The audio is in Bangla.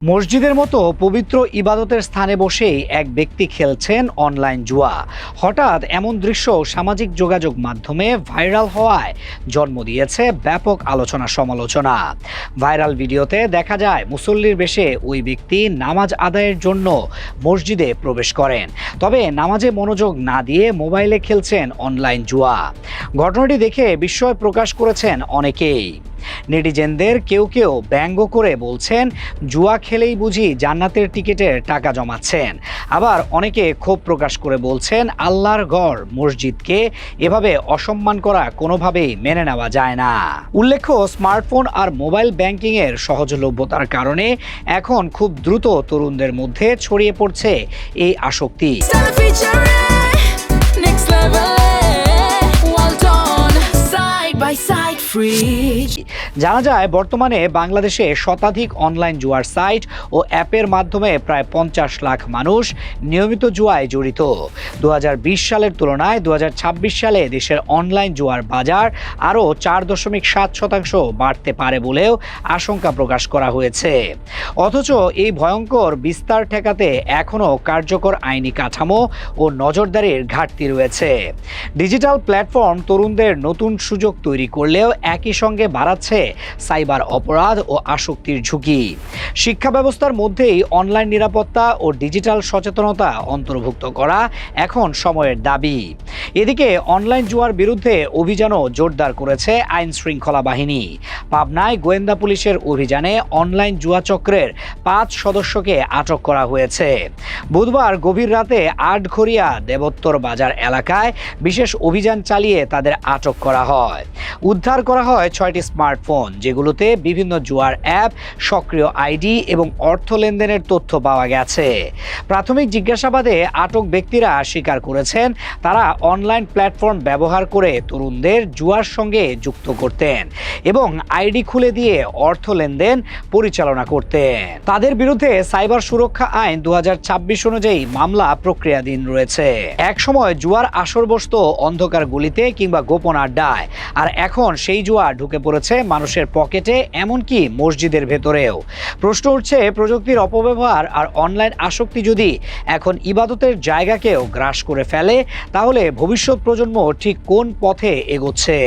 মসজিদের মতো পবিত্র ইবাদতের স্থানে বসেই এক ব্যক্তি খেলছেন অনলাইন জুয়া। হঠাৎ এমন দৃশ্য সামাজিক যোগাযোগ মাধ্যমে ভাইরাল হওয়ায় জন্ম দিয়েছে ব্যাপক আলোচনা সমালোচনা। ভাইরাল ভিডিওতে দেখা যায় মুসল্লির বেশে ওই ব্যক্তি নামাজ আদায়ের জন্য মসজিদে প্রবেশ করেন, তবে নামাজে মনোযোগ না দিয়ে মোবাইলে খেলছেন অনলাইন জুয়া। ঘটনাটি দেখে বিস্ময় প্রকাশ করেছেন অনেকেই। নেটিজেনদের কেউ কেউ ব্যঙ্গ করে বলছেন, জুয়া খেলেই বুঝি জান্নাতের টিকিটের টাকা জমাচ্ছেন। আবার অনেকে ক্ষোভ প্রকাশ করে বলছেন, আল্লাহর ঘর মসজিদকে এভাবে অসম্মান করা কোনোভাবেই মেনে নেওয়া যায় না। উল্লেখ্য, স্মার্টফোন আর মোবাইল ব্যাংকিং এর সহজলভ্যতার কারণে এখন খুব দ্রুত তরুণদের মধ্যে ছড়িয়ে পড়ছে এই আসক্তি। জানা যায়, বর্তমানে বাংলাদেশে শতাধিক অনলাইন জুয়ার সাইট ও অ্যাপের মাধ্যমে প্রায় 50 লাখ মানুষ নিয়মিত জুয়ায় জড়িত। 2020 সালের তুলনায় 2026 সালে দেশের অনলাইন জুয়ার বাজার আরও 4.7% বাড়তে পারে বলেও আশঙ্কা প্রকাশ করা হয়েছে। অথচ এই ভয়ঙ্কর বিস্তার ঠেকাতে এখনও কার্যকর আইনি কাঠামো ও নজরদারির ঘাটতি রয়েছে। ডিজিটাল প্ল্যাটফর্ম তরুণদের নতুন সুযোগ তৈরি করলেও একই সঙ্গে বাড়াচ্ছে সাইবার অপরাধ ও আসক্তির ঝুঁকি। শিক্ষা ব্যবস্থার মধ্যেই অনলাইন নিরাপত্তা ও ডিজিটাল সচেতনতা অন্তর্ভুক্ত করা এখন সময়ের দাবি। এদিকে অনলাইন জুয়ার বিরুদ্ধে অভিযানও জোরদার করেছে আইন শৃঙ্খলা বাহিনী। পাবনায় গোয়েন্দা পুলিশের অভিযানে অনলাইন জুয়া চক্রের 5 সদস্যকে আটক করা হয়েছে। বুধবার গভীর রাতে আটঘরিয়া দেবোত্তর বাজার এলাকায় বিশেষ অভিযান চালিয়ে তাদের আটক করা হয়। উদ্ধার করা হয় 6টি স্মার্টফোন, যেগুলোতে বিভিন্ন জুয়ার অ্যাপ, সক্রিয় আইডি এবং অর্থ লেনদেনের তথ্য পাওয়া গেছে। প্রাথমিক জিজ্ঞাসাবাদে আটক ব্যক্তিরা স্বীকার করেছেন, তারা অনলাইন প্ল্যাটফর্ম ব্যবহার করে তরুণদের জুয়ার সঙ্গে যুক্ত করতেন এবং আইডি খুলে দিয়ে অর্থ লেনদেন পরিচালনা করতেন। তাদের বিরুদ্ধে সাইবার সুরক্ষা আইন 2026 অনুযায়ী মামলা প্রক্রিয়াধীন রয়েছে। একসময় জুয়ার আসর বসত অন্ধকার গলিতে কিংবা গোপন আড্ডায়, আর এখন সেই জুয়া ঢুকে পড়েছে মানুষের পকেটে, এমনকি মসজিদের ভেতরেও। প্রশ্ন উঠছে, প্রযুক্তির অপব্যবহার আর অনলাইন আসক্তি যদি এখন ইবাদতের জায়গাকেও গ্রাস করে ফেলে, তাহলে ভবিষ্যৎ প্রজন্ম ঠিক কোন পথে এগোচ্ছে?